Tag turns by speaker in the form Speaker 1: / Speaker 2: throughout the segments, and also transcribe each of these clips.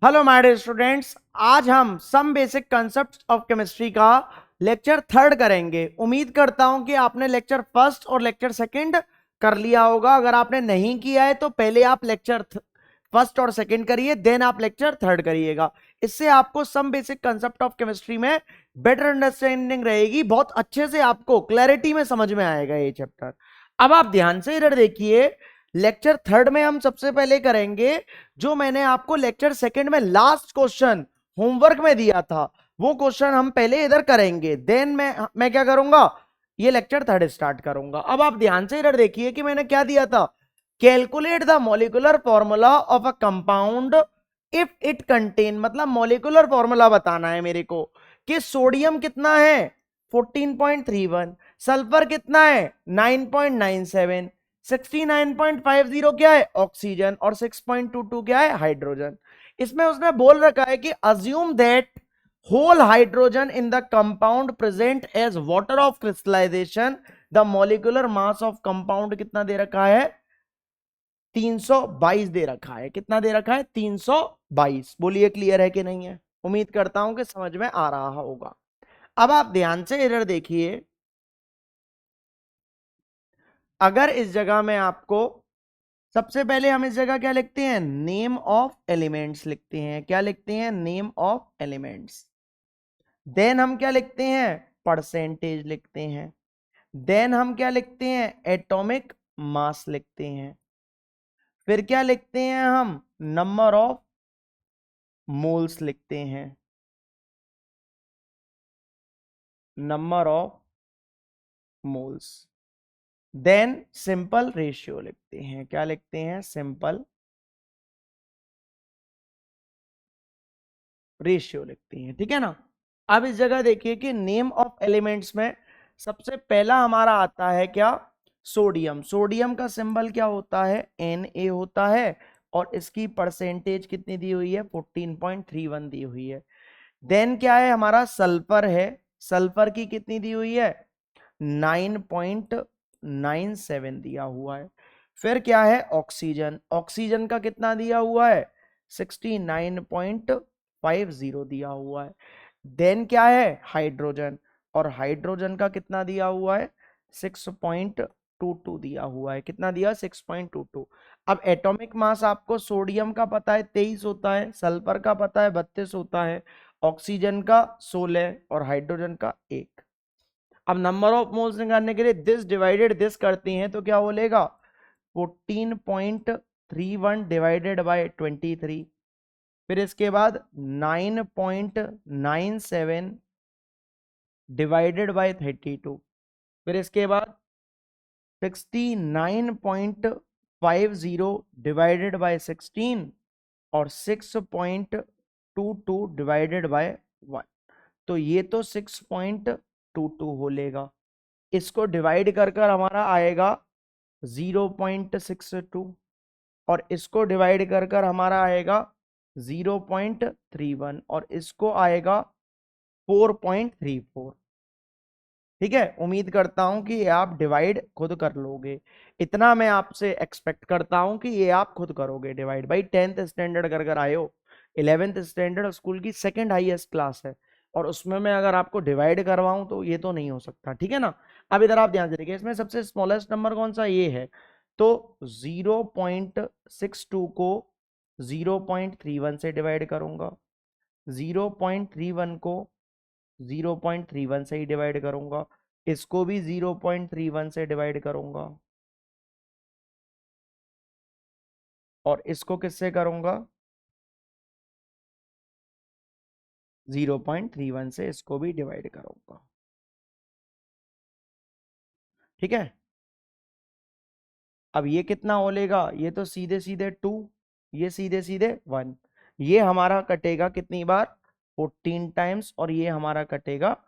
Speaker 1: Hello my dear students, आज हम some basic concepts of chemistry का लेक्चर थर्ड करेंगे। उम्मीद करता हूं कि आपने लेक्चर फर्स्ट और लेक्चर सेकंड कर लिया होगा। अगर आपने नहीं किया है तो पहले आप लेक्चर फर्स्ट और सेकंड करिए, देन आप लेक्चर थर्ड करिएगा। इससे आपको some basic concept of chemistry में बेटर अंडरस्टैंडिंग रहेगी, बहुत अच्छे से आपको क्लैरिटी में समझ में आएगा ये चैप्टर। अब आप ध्यान से इधर देखिए, लेक्चर थर्ड में हम सबसे पहले करेंगे जो मैंने आपको लेक्चर सेकंड में लास्ट क्वेश्चन होमवर्क में दिया था, वो क्वेश्चन हम पहले इधर करेंगे, देन मैं क्या करूंगा, ये लेक्चर थर्ड स्टार्ट करूंगा। अब आप ध्यान से इधर देखिए कि मैंने क्या दिया था, calculate the molecular formula of a compound if it contain, मतलब मॉलिक्यूलर फॉर्मूला बताना है मेरे को कि सोडियम कितना है 14.31, सल्फर कितना है 9.97, 69.50 क्या है ऑक्सीजन और 6.22 क्या है हाइड्रोजन। इसमें उसने बोल रखा है कि assume that whole hydrogen in the compound present as water of crystallization, the molecular mass of compound कितना दे रखा है 322 दे रखा है। कितना दे रखा है 322। बोलिए क्लियर है कि नहीं है। उम्मीद करता हूं कि समझ में आ रहा होगा। अब आप ध्यान से इधर देखिए, अगर इस जगह में आपको सबसे पहले हम इस जगह क्या लिखते हैं, नेम ऑफ एलिमेंट्स लिखते हैं। क्या लिखते हैं, नेम ऑफ एलिमेंट्स। देन हम क्या लिखते हैं, परसेंटेज लिखते हैं। देन हम क्या लिखते हैं, एटॉमिक मास लिखते हैं। फिर क्या लिखते हैं हम, नंबर ऑफ मोल्स लिखते हैं, number of moles. Then simple ratio लिखते हैं। क्या लिखते हैं, सिंपल रेशियो लिखते हैं। ठीक है ना। अब इस जगह देखिए कि नेम ऑफ एलिमेंट्स में सबसे पहला हमारा आता है क्या, सोडियम। सोडियम का सिंबल क्या होता है, Na होता है, और इसकी परसेंटेज कितनी दी हुई है 14.31 दी हुई है। देन क्या है हमारा, सल्फर है। सल्फर की कितनी दी हुई है 9.97 दिया हुआ है। फिर क्या है, ऑक्सीजन। ऑक्सीजन का कितना दिया हुआ है 69.50 दिया हुआ है। देन क्या है, हाइड्रोजन। और हाइड्रोजन का कितना दिया हुआ है 6.22 दिया हुआ है। कितना दिया 6.22। अब एटॉमिक मास आपको सोडियम का पता है 23 होता है, सल्फर का पता है 32 होता है, ऑक्सीजन का 16 और हाइड्रोजन का 1। अब नंबर ऑफ मोल्स निकालने के लिए दिस डिवाइडेड दिस करती हैं तो क्या बोलेगा 14.31 डिवाइडेड बाय 23। फिर इसके बाद 9.97 डिवाइडेड बाय 32। फिर इसके बाद 69.50 डिवाइडेड बाय 16 और 6.22 डिवाइडेड बाय 1। तो ये तो 6.22 हो लेगा। इसको डिवाइड कर कर हमारा आएगा 0.62 और इसको डिवाइड कर कर हमारा आएगा 0.31 और इसको आएगा 4.34। ठीक है, उम्मीद करता हूं कि ये आप डिवाइड खुद कर लोगे। इतना मैं आपसे एक्सपेक्ट करता हूं कि ये आप खुद करोगे डिवाइड। भाई 10th स्टैंडर्ड कर कर आए हो, 11th स्टैंडर्ड स्कूल की सेकंड हाईएस्ट क्लास है, और उसमें मैं अगर आपको डिवाइड करवाऊं तो ये तो नहीं हो सकता। ठीक है ना। अब इधर आप ध्यान से देखिए, इसमें सबसे स्मॉलेस्ट नंबर कौन सा, ये है। तो 0.62 को 0.31 से डिवाइड करूंगा, 0.31 को 0.31 से ही डिवाइड करूंगा, इसको भी 0.31 से डिवाइड करूंगा, और इसको किससे करूंगा 0.31 से इसको भी डिवाइड करूंगा। ठीक है। अब ये कितना हो लेगा, ये तो सीधे सीधे 2, ये सीधे सीधे 1। ये हमारा कटेगा कितनी बार 14 टाइम्स, और ये हमारा कटेगा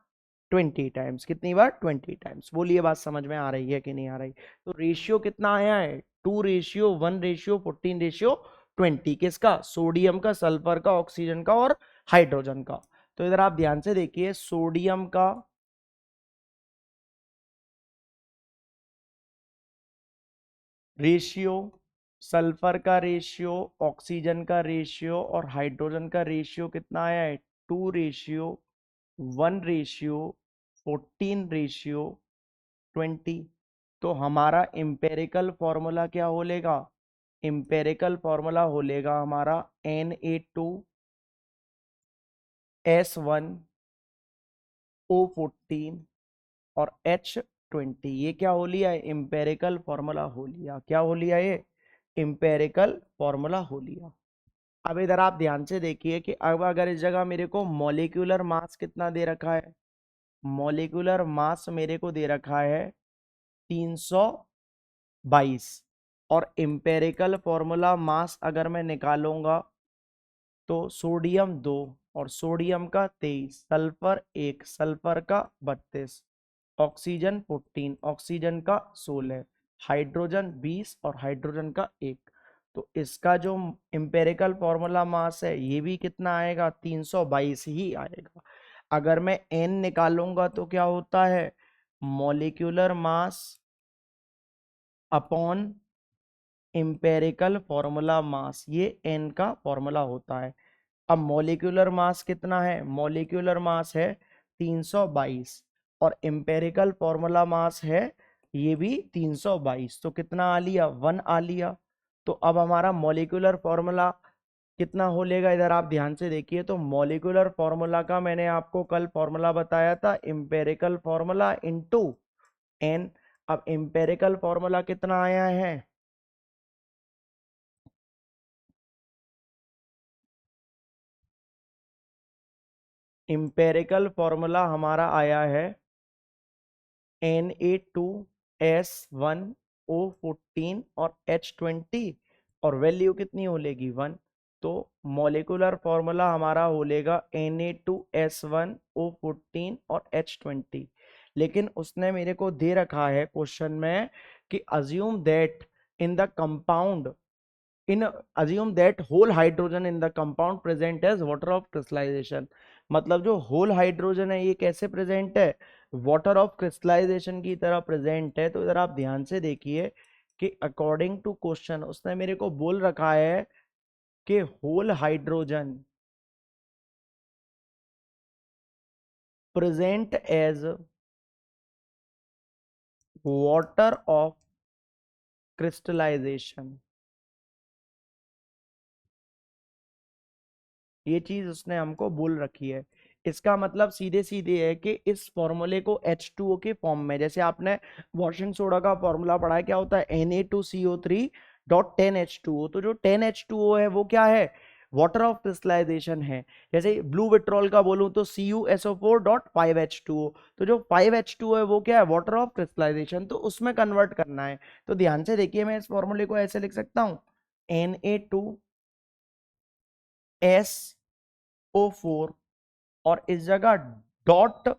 Speaker 1: 20 टाइम्स। कितनी बार 20 टाइम्स। बोलिए बात समझ में आ रही है कि नहीं आ रही। तो रेशियो कितना आया है 2:1:14:20। किसका, सोडियम का, सल्फर का, ऑक्सीजन का और हाइड्रोजन का। तो इधर आप ध्यान से देखिए, सोडियम का रेशियो सल्फर का रेशियो, ऑक्सीजन का रेशियो और हाइड्रोजन का रेशियो कितना आया है? 2:1:14:20। तो हमारा इंपेरिकल फॉर्मूला क्या होलेगा? इंपेरिकल फॉर्मूला होलेगा हमारा Na2S1O14 और H20। ये क्या हो लिया है? इंपेरिकल फॉर्मूला हो लिया। क्या हो लिया ये? इंपेरिकल फॉर्मूला हो लिया। अब इधर आप ध्यान से देखिए कि अब अगर इस जगह मेरे को मॉलिक्यूलर मास कितना दे रखा है? मॉलिक्यूलर मास मेरे को दे रखा है 322 और इंपेरिकल फॉर्मूला मास अगर मैं निकालूंगा तो सोडियम 2 और सोडियम का 23, सल्फर 1, सल्फर का 32, ऑक्सीजन 14, ऑक्सीजन का 16, हाइड्रोजन 20 और हाइड्रोजन का 1। तो इसका जो इंपेरिकल फॉर्मूला मास है ये भी कितना आएगा? 322 ही आएगा। अगर मैं एन निकालूंगा तो क्या होता है? Molecular mass upon empirical formula mass, ये एन का फॉर्मूला होता है। अब मॉलिक्यूलर मास कितना है? मॉलिक्यूलर मास है 322 और एम्पेरिकल फॉर्मूला मास है ये भी 322। तो कितना आ लिया? 1 आ लिया। तो अब हमारा मॉलिक्यूलर फॉर्मूला कितना हो लेगा? इधर आप ध्यान से देखिए तो मॉलिक्यूलर फॉर्मूला का मैंने आपको कल फॉर्मूला बताया था, एम्पेरिकल फॉर्मूला इनटू एन। अब एम्पेरिकल फॉर्मूला कितना आया है? एम्पेरिकल फॉर्मूला हमारा आया है Na2S1O14 और H20 और वैल्यू कितनी हो लेगी? 1। तो मॉलिक्यूलर फॉर्मूला हमारा हो लेगा Na2S1O14 और H20। लेकिन उसने मेरे को दे रखा है क्वेश्चन में कि assume that in the compound in assume that whole hydrogen in the compound present as water of crystallization। मतलब जो होल हाइड्रोजन है ये कैसे प्रेजेंट है? वाटर ऑफ क्रिस्टलाइजेशन की तरह प्रेजेंट है। तो इधर आप ध्यान से देखिए कि अकॉर्डिंग टू क्वेश्चन उसने मेरे को बोल रखा है कि whole hydrogen present as water of crystallization. ये चीज उसने हमको बोल रखी है। इसका मतलब सीधे सीधे है कि इस फॉर्मूले को H2O के फॉर्म में, जैसे आपने वॉशिंग सोडा का फॉर्मूला पढ़ा है, क्या होता है? Na2CO3.10H2O। तो जो 10H2O है वो क्या है? वाटर ऑफ क्रिस्टलाइजेशन है। जैसे ब्लू विट्रॉल का बोलूं तो CuSO4.5H2O। तो जो 5H2O है वो क्या है? Water of crystallization. तो उसमें कन्वर्ट करना है। तो ध्यान से देखिए मैं इस फॉर्मूले को ऐसे लिख सकता हूं, Na2S O4 और इस जगह डॉट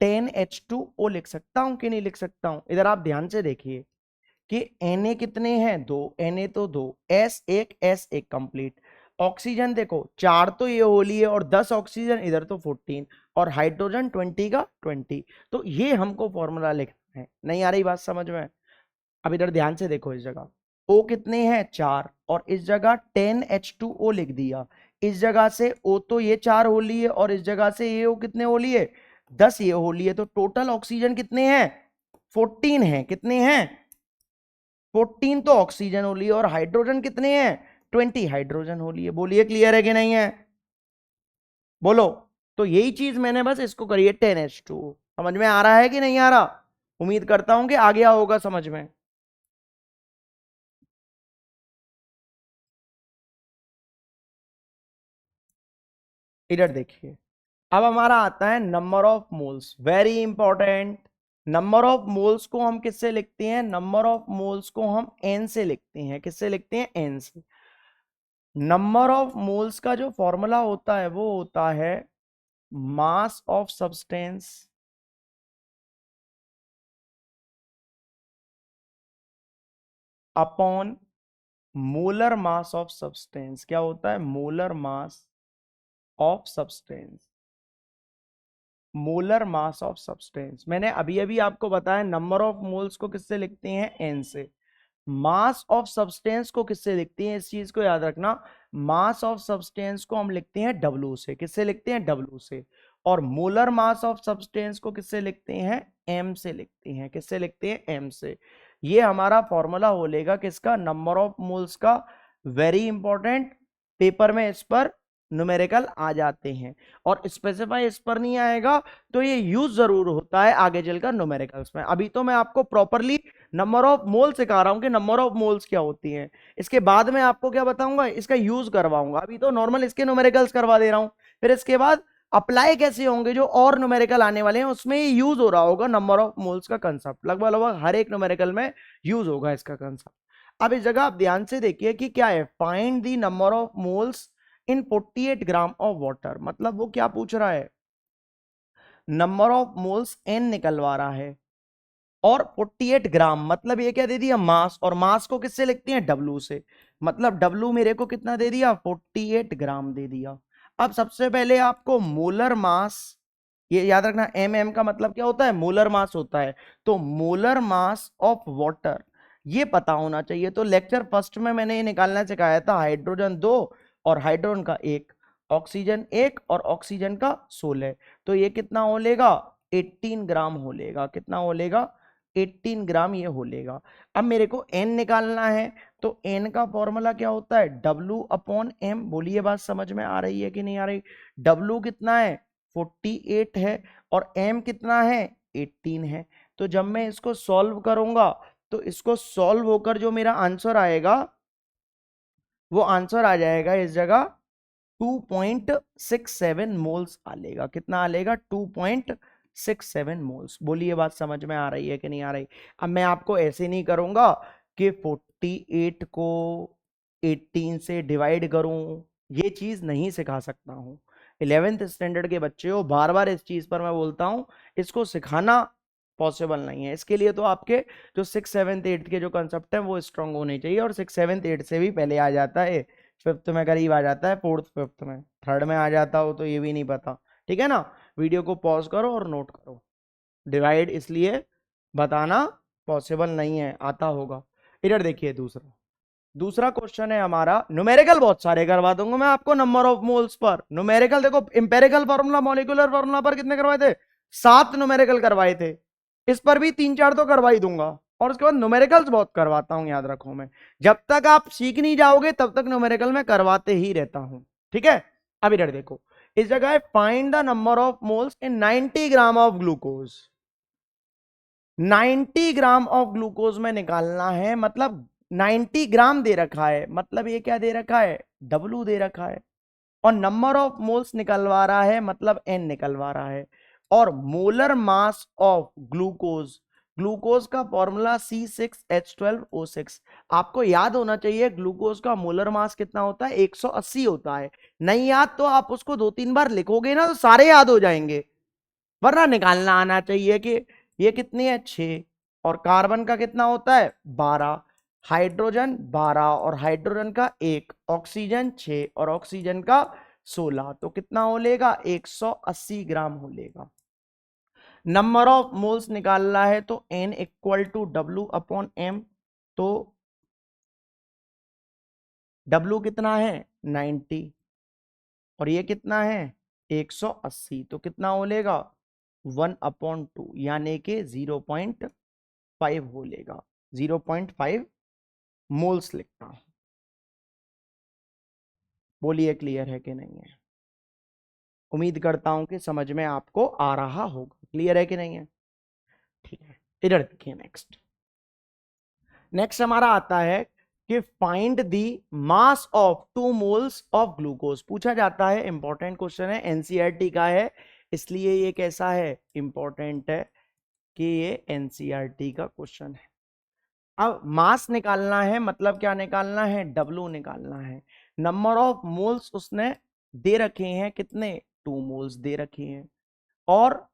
Speaker 1: 10H2O लिख सकता हूं कि नहीं लिख सकता हूं? इधर आप ध्यान से देखिए कि Na कितने हैं? 2, Na तो 2, S1 कंप्लीट। ऑक्सीजन देखो 4 तो ये होली है और 10 ऑक्सीजन इधर तो 14 और हाइड्रोजन 20 का 20। तो ये हमको फॉर्मूला लिखना है। नहीं आ रही बात समझ में? अब इधर ध्यान से देखो, इस जगह O कितने हैं? 4 और इस जगह 10H2O लिख दिया। इस जगह से O तो ये 4 हो ली है और इस जगह से ये O कितने हो लिए? 10 ये हो लिए। तो टोटल ऑक्सीजन कितने हैं? 14 हैं। कितने हैं? 14 तो ऑक्सीजन हो लिए और हाइड्रोजन कितने हैं? 20 हाइड्रोजन हो लिए। बोलिए क्लियर है कि नहीं है? बोलो। तो यही चीज मैंने बस इसको करी है 10H2O। समझ में आ रहा है कि नहीं आ रहा? उम्मीद करता हूं कि आ गया होगा समझ में। इधर देखिए, अब हमारा आता है number of moles, very important. Number of moles को हम किससे लिखते हैं? नंबर ऑफ मोल्स को हम एन से लिखते हैं। किससे लिखते हैं? एन से। नंबर ऑफ मोल्स का जो फॉर्मूला होता है वो होता है mass of substance upon molar mass of substance. क्या होता है? Molar mass of substance. Molar mass of substance मैंने अभी अभी आपको बताया, नंबर ऑफ मोल्स को किससे लिखते हैं? एन से। मास ऑफ सब्सटेंस को किससे लिखते हैं, इस चीज को याद रखना, मास ऑफ सब्सटेंस को हम लिखते हैं डब्ल्यू से, किससे लिखते हैं, डब्ल्यू से। और मोलर मास ऑफ सब्सटेंस को किससे लिखते हैं, एम से लिखते हैं, किससे लिखते हैं, एम से। ये हमारा फॉर्मूला होलेगा किसका, नंबर ऑफ मोल्स का। वेरी इंपॉर्टेंट, पेपर में इस पर न्यूमेरिकल आ जाते हैं, और स्पेसिफाई इस पर नहीं आएगा तो ये यूज जरूर होता है आगे चलकर न्यूमेरिकल्स में। अभी तो मैं आपको प्रॉपरली नंबर ऑफ मोल सिखा रहा हूं कि नंबर ऑफ मोल्स क्या होती हैं, इसके बाद में आपको क्या बताऊंगा, इसका यूज करवाऊंगा। अभी तो नॉर्मल इसके न्यूमेरिकल्स करवा दे रहा हूं, फिर इसके बाद अप्लाई कैसे होंगे जो और न्यूमेरिकल आने वाले हैं उसमें ये यूज हो रहा होगा नंबर ऑफ मोल्स का कंसेप्ट, लगभग लगभग हर एक न्यूमेरिकल में यूज होगा इसका कंसेप्ट। अब इस जगह आप ध्यान से देखिए कि क्या है, find the number of moles in 48 gram of water, मतलब वो क्या पूछ रहा है, नंबर ऑफ मोल्स एन निकलवा रहा है, और 48 ग्राम मतलब ये क्या दे दिया, मास, और मास को किससे लिखते हैं, डब्लू से। मतलब डब्लू मेरे को कितना दे दिया, 48 ग्राम दे दिया। अब सबसे पहले आपको मोलर मास, ये याद रखना, एम एम का मतलब क्या होता है, मोलर मास होता है। तो मोलर मास ऑफ वाटर ये पता होना चाहिए। तो लेक्चर फर्स्ट में मैंने ये निकालना सिखाया था, हाइड्रोजन 2 और हाइड्रोजन का 1, ऑक्सीजन 1 और ऑक्सीजन का 16। तो ये कितना हो लेगा, 18 ग्राम हो लेगा, कितना हो लेगा, 18 ग्राम ये हो लेगा। अब मेरे को n निकालना है, तो n का फॉर्मूला क्या होता है, W अपॉन m। बोलिए बात समझ में आ रही है कि नहीं आ रही, W कितना है, 48 है, और m कितना है, 18 है। तो जब मैं इसको सॉल्व करूंगा तो इसको सॉल्व होकर जो मेरा आंसर आएगा वो आंसर आ जाएगा इस जगह 2.67 मोल्स आ लेगा। कितना आ लेगा, 2.67 मोल्स। बोलिए बात समझ में आ रही है कि नहीं आ रही। अब मैं आपको ऐसे नहीं करूंगा कि 48 को 18 से डिवाइड करूं, ये चीज नहीं सिखा सकता हूं। 11th स्टैंडर्ड के बच्चे हो, बार बार इस चीज पर मैं बोलता हूं, इसको सिखाना पॉसिबल नहीं है। इसके लिए तो आपके जो 6, 7, 8 के जो कंसेप्ट है वो स्ट्रांग होने चाहिए, और 6, 7, 8 से भी पहले आ जाता है, 5th में करीब आ जाता है, 4th 5th में, 3rd में आ जाता हो तो ये भी नहीं पता। ठीक है ना, वीडियो को पॉज करो और नोट करो। डिवाइड इसलिए बताना पॉसिबल नहीं है, आता होगा। इधर देखिए दूसरा, दूसरा क्वेश्चन है हमारा, न्यूमेरिकल बहुत सारे करवा दूंगा मैं आपको number of moles per. Numerical देखो, इंपेरिकल फार्मूला, मॉलिक्यूलर फार्मूला पर कितने करवाए थे, 7 न्यूमेरिकल करवाए थे, इस पर भी 3-4 तो करवा ही दूंगा, और उसके बाद न्यूमेरिकल्स बहुत करवाता हूं, याद रखो। मैं जब तक आप सीख नहीं जाओगे तब तक न्यूमेरिकल में करवाते ही रहता हूं, ठीक है। अब इधर देखो, इस जगह है find the number of moles in 90 gram of glucose. 90 gram of glucose में निकालना है, मतलब 90 ग्राम दे रखा है, मतलब ये क्या दे रखा है, डब्लू दे रखा है, और नंबर ऑफ मोल्स निकलवा रहा है, मतलब एन निकलवा रहा है। और molar mass of glucose, glucose का फॉर्मूला C6H12O6। आपको याद होना चाहिए ग्लूकोज का मोलर मास कितना होता है, 180 होता है। नहीं याद तो आप उसको 2-3 बार लिखोगे ना तो सारे याद हो जाएंगे, वरना निकालना आना चाहिए कि ये कितनी है, 6, और कार्बन का कितना होता है, 12, हाइड्रोजन 12 और हाइड्रोजन का 1, ऑक्सीजन 6 और ऑक्सीजन का 16। तो कितना हो लेगा, 180 ग्राम हो लेगा। नंबर ऑफ मोल्स निकालना है तो n equal to W upon m। तो W कितना है, 90, और ये कितना है, 180। तो कितना हो लेगा, 1/2, यानी कि 0.5 हो लेगा, 0.5 मोल्स लिखता हूं। बोलिए क्लियर है कि नहीं है, उम्मीद करता हूं कि समझ में आपको आ रहा होगा। क्लियर है कि नहीं है, ठीक है। इधर देखिए, नेक्स्ट नेक्स्ट हमारा आता है कि find the mass of 2 moles of glucose पूछा जाता है। इंपॉर्टेंट क्वेश्चन है, एनसीईआरटी का है, इसलिए ये कैसा है, इंपॉर्टेंट है कि ये एनसीईआरटी का क्वेश्चन है। अब मास निकालना है, मतलब क्या निकालना है, डब्ल्यू निकालना है। नंबर ऑफ मोल्स उसने दे रखे हैं, कितने, 2 मोल्स दे रखे हैं, और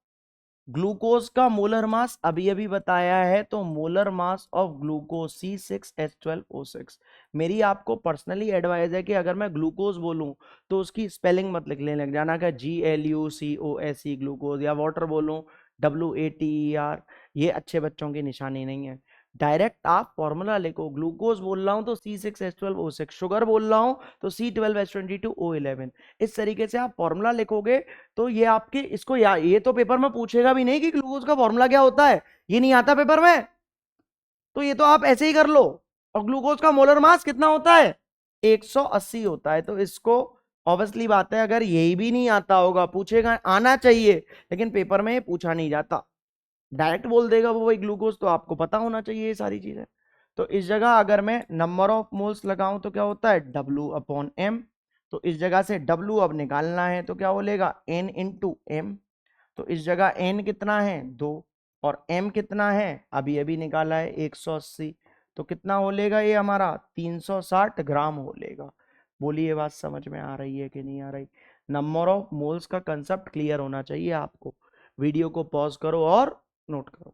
Speaker 1: ग्लूकोज का मोलर मास अभी अभी बताया है, तो molar mass of glucose C6H12O6। मेरी आपको पर्सनली एडवाइस है कि अगर मैं ग्लूकोज बोलूं तो उसकी स्पेलिंग मत लिखने लग जाना का GLUCOSE ग्लूकोज, या वाटर बोलूं WATER, ये अच्छे बच्चों की निशानी नहीं है। डायरेक्ट आप फॉर्मूला लिखो, ग्लूकोज बोल रहा हूं तो C6H12O6, शुगर बोल रहा हूं तो C12H22O11। इस तरीके से आप फॉर्मूला लिखोगे तो ये आपके इसको ये तो पेपर में पूछेगा भी नहीं कि ग्लूकोज का फॉर्मूला क्या होता है, ये नहीं आता पेपर में, तो ये तो आप ऐसे ही कर लो। और ग्लूकोज का मोलर मास कितना होता है, 180 होता है। तो इसको ऑब्वियसली बात है, अगर यही भी नहीं आता होगा, पूछेगा, आना चाहिए लेकिन पेपर में ये पूछा नहीं जाता, डायरेक्ट बोल देगा वो भाई ग्लूकोज, तो आपको पता होना चाहिए ये सारी चीजें। तो इस जगह अगर मैं नंबर ऑफ मोल्स लगाऊं तो क्या होता है, W/M। तो इस जगह से W अब निकालना है तो क्या बोलेगा, N इंटू एम। तो इस जगह N कितना है, 2, और M कितना है, अभी अभी निकाला है, 180। तो कितना हो लेगा ये हमारा, 360 ग्राम हो लेगा। बोलिए बात समझ में आ रही है कि नहीं आ रही। नंबर ऑफ मोल्स का कंसेप्ट क्लियर होना चाहिए आपको। वीडियो को पॉज करो और नोट करो,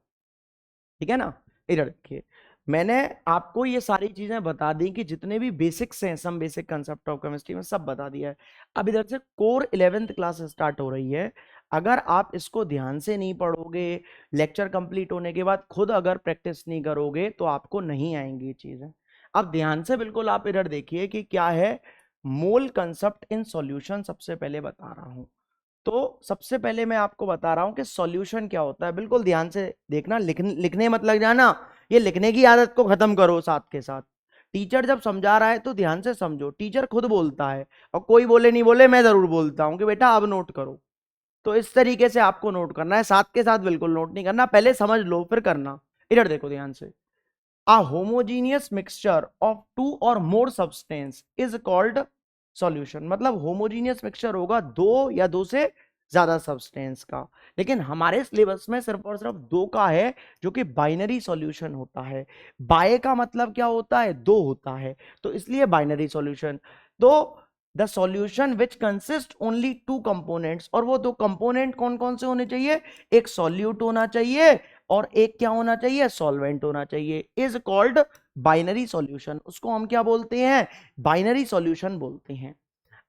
Speaker 1: ठीक है ना। इधर देखिए, मैंने आपको ये सारी चीजें बता दी कि जितने भी बेसिक्स हैं, some basic concept of chemistry में, सब बता दिया है। अब इधर से कोर 11th क्लास स्टार्ट हो रही है। अगर आप इसको ध्यान से नहीं पढ़ोगे, लेक्चर कंप्लीट होने के बाद खुद अगर प्रैक्टिस नहीं करोगे तो आपको नहीं आएंगी ये चीजें। अब ध्यान से बिल्कुल आप इधर देखिए कि क्या है मोल कंसेप्ट इन सॉल्यूशन, सबसे पहले बता रहा हूं। तो सबसे पहले मैं आपको बता रहा हूं कि सॉल्यूशन क्या होता है, बिल्कुल ध्यान से देखना, लिखने मत लग जाना, ये लिखने की आदत को खत्म करो साथ के साथ। टीचर जब समझा रहा है तो ध्यान से समझो, टीचर खुद बोलता है, और कोई बोले नहीं बोले मैं जरूर बोलता हूं कि बेटा अब नोट करो। तो इस तरीके से आपको नोट करना है, साथ के साथ बिल्कुल नोट नहीं करना, पहले समझ लो फिर करना। इधर देखो ध्यान से, a homogeneous mixture of two or more substance is called solution। मतलब होमोजीनियस मिक्सचर होगा दो या दो से ज्यादा सब्सटेंस का, लेकिन हमारे सिलेबस में सिर्फ और सिर्फ दो का है, जो कि बाइनरी सॉल्यूशन होता है। बाय का मतलब क्या होता है, दो होता है, तो इसलिए बाइनरी सॉल्यूशन। तो the solution which consist only two components, और वो दो कंपोनेंट कौन कौन से होने चाहिए, एक सॉल्यूट होना चाहिए और एक क्या होना चाहिए, सॉल्वेंट होना चाहिए, इज कॉल्ड बाइनरी सॉल्यूशन। उसको हम क्या बोलते हैं, बाइनरी सॉल्यूशन बोलते हैं।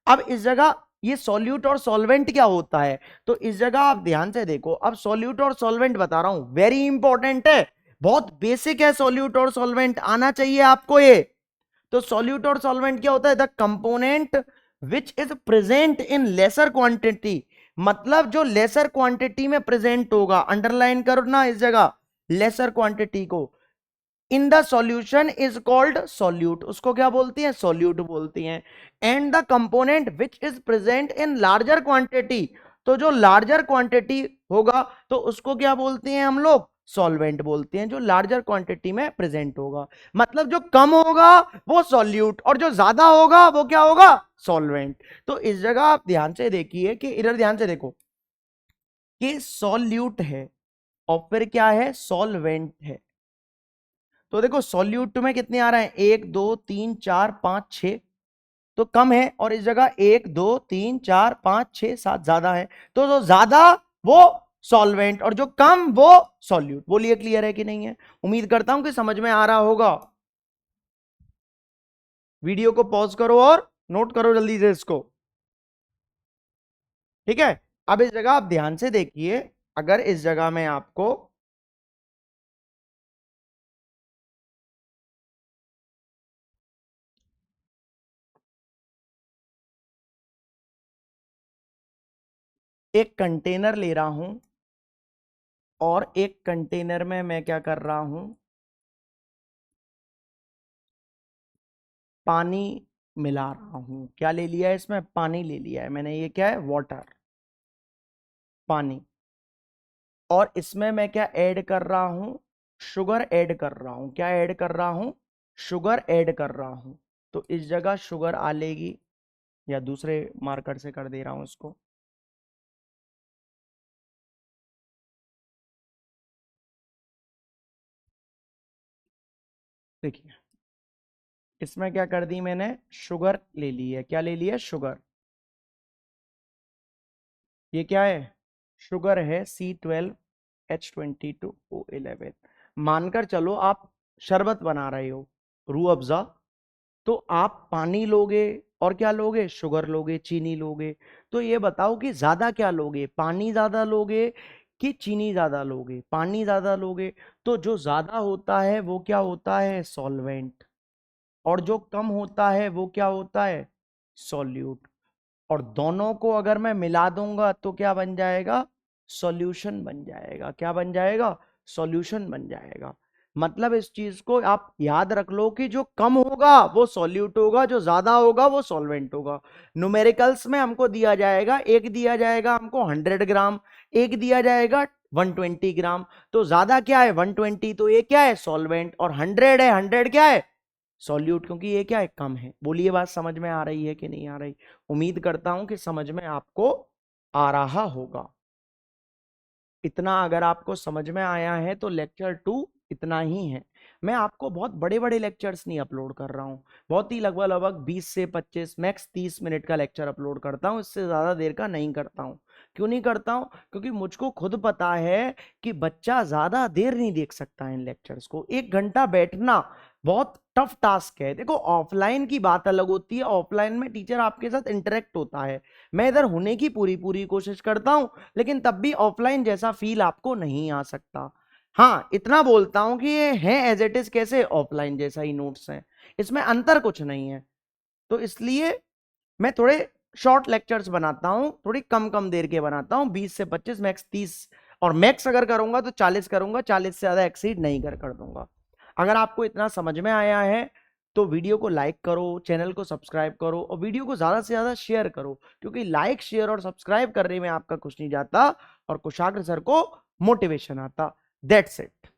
Speaker 1: अब इस जगह ये सॉल्यूट और सॉल्वेंट क्या होता है, तो इस जगह आप ध्यान से देखो, अब सॉल्यूट और सॉल्वेंट बता रहा हूं, वेरी इंपॉर्टेंट है, बहुत बेसिक है, सॉल्यूट और सॉल्वेंट आना चाहिए आपको ये। तो सॉल्यूट और सॉल्वेंट क्या होता है, the component which is present in laser quantity, मतलब जो लेसर क्वांटिटी में प्रेजेंट होगा, अंडरलाइन करो ना इस जगह लेसर क्वांटिटी को, in the solution is called solute, उसको क्या बोलती हैं, सॉल्यूट बोलती हैं। And the component which is present in larger quantity, तो जो लार्जर क्वांटिटी होगा तो उसको क्या बोलते हैं हम लोग, सॉल्वेंट बोलते हैं, जो लार्जर क्वांटिटी में प्रेजेंट होगा। मतलब जो कम होगा वो सॉल्यूट, और जो ज्यादा होगा वो क्या होगा, सॉल्वेंट। तो इस जगह आप ध्यान से देखिए कि इधर ध्यान से देखो कि सॉल्यूट है और फिर क्या है, सॉल्वेंट है। तो देखो सॉल्यूट में कितने आ रहे हैं, 1 2 3 4 5 6, तो कम है, और इस जगह 1 2 3 4 5 6 7 ज्यादा है। तो जो ज्यादा वो सॉल्वेंट और जो कम वो सॉल्यूट। बोलिए क्लियर है कि नहीं है, उम्मीद करता हूं कि समझ में आ रहा होगा। वीडियो को पॉज करो और नोट करो जल्दी से इसको, ठीक है। अब इस जगह आप ध्यान से देखिए, अगर इस जगह में आपको एक कंटेनर ले रहा हूं और एक कंटेनर में मैं क्या कर रहा हूं, पानी मिला रहा हूं। क्या ले लिया है इसमें, पानी ले लिया है मैंने, ये क्या है, वाटर, पानी। और इसमें मैं क्या ऐड कर रहा हूं, शुगर ऐड कर रहा हूं। क्या ऐड कर रहा हूं, शुगर ऐड कर रहा हूं। तो इस जगह शुगर आ लेगी, या दूसरे मार्कर से कर दे रहा हूं इसको। देखिए इसमें क्या कर दी मैंने, शुगर ले ली है। क्या ले लिया, शुगर। ये क्या है, शुगर है, C12H22O11। मानकर चलो आप शरबत बना रहे हो, रूह अफ़ज़ा, तो आप पानी लोगे और क्या लोगे, शुगर लोगे, चीनी लोगे। तो ये बताओ कि ज्यादा क्या लोगे, पानी ज्यादा लोगे कि चीनी ज्यादा लोगे, पानी ज्यादा लोगे, तो जो ज्यादा होता है वो क्या होता है, सॉल्वेंट, और जो कम होता है वो क्या होता है, सॉल्यूट। और दोनों को अगर मैं मिला दूंगा तो क्या बन जाएगा, सॉल्यूशन बन जाएगा। क्या बन जाएगा, सॉल्यूशन बन जाएगा। मतलब इस चीज को आप याद रख लो कि जो कम होगा वो सॉल्यूट होगा, जो ज्यादा होगा वो सॉल्वेंट होगा। न्यूमेरिकल्स में हमको दिया जाएगा, एक दिया जाएगा हमको 100 ग्राम, एक दिया जाएगा 120 ग्राम। तो ज्यादा क्या है 120, तो ये क्या है सॉल्वेंट, और 100 है, 100 क्या है सॉल्यूट, क्योंकि ये क्या है कम है। बोलिए बात समझ में आ रही है कि नहीं आ रही। उम्मीद करता हूं कि समझ में आपको आ रहा होगा। इतना अगर आपको समझ में आया है तो लेक्चर 2 इतना ही है। मैं आपको बहुत बड़े बड़े लेक्चर्स नहीं अपलोड कर रहा हूँ, बहुत ही लगभग लगभग 20 से 25 मैक्स 30 मिनट का लेक्चर अपलोड करता हूँ, इससे ज़्यादा देर का नहीं करता हूँ। क्यों नहीं करता हूँ, क्योंकि मुझको खुद पता है कि बच्चा ज़्यादा देर नहीं देख सकता है इन लेक्चर्स को। 1 घंटा बैठना बहुत टफ टास्क है। देखो ऑफलाइन की बात अलग होती है, ऑफलाइन में टीचर आपके साथ इंटरेक्ट होता है, मैं इधर होने की पूरी पूरी कोशिश करता हूं, लेकिन तब भी ऑफलाइन जैसा फील आपको नहीं आ सकता। हाँ इतना बोलता हूं कि ये है एज इट इज कैसे ऑफलाइन जैसा ही नोट्स हैं, इसमें अंतर कुछ नहीं है। तो इसलिए मैं थोड़े शॉर्ट लेक्चर्स बनाता हूं, थोड़ी कम कम देर के बनाता हूं, 20 से 25 मैक्स 30, और मैक्स अगर करूंगा तो 40 करूंगा, 40 से ज्यादा एक्सीड नहीं कर दूंगा। अगर आपको इतना समझ में आया है तो वीडियो को लाइक करो, चैनल को सब्सक्राइब करो, और वीडियो को ज्यादा से ज्यादा शेयर करो, क्योंकि लाइक शेयर और सब्सक्राइब करने में आपका कुछ नहीं जाता और कुशाग्र सर को मोटिवेशन आता। That's it.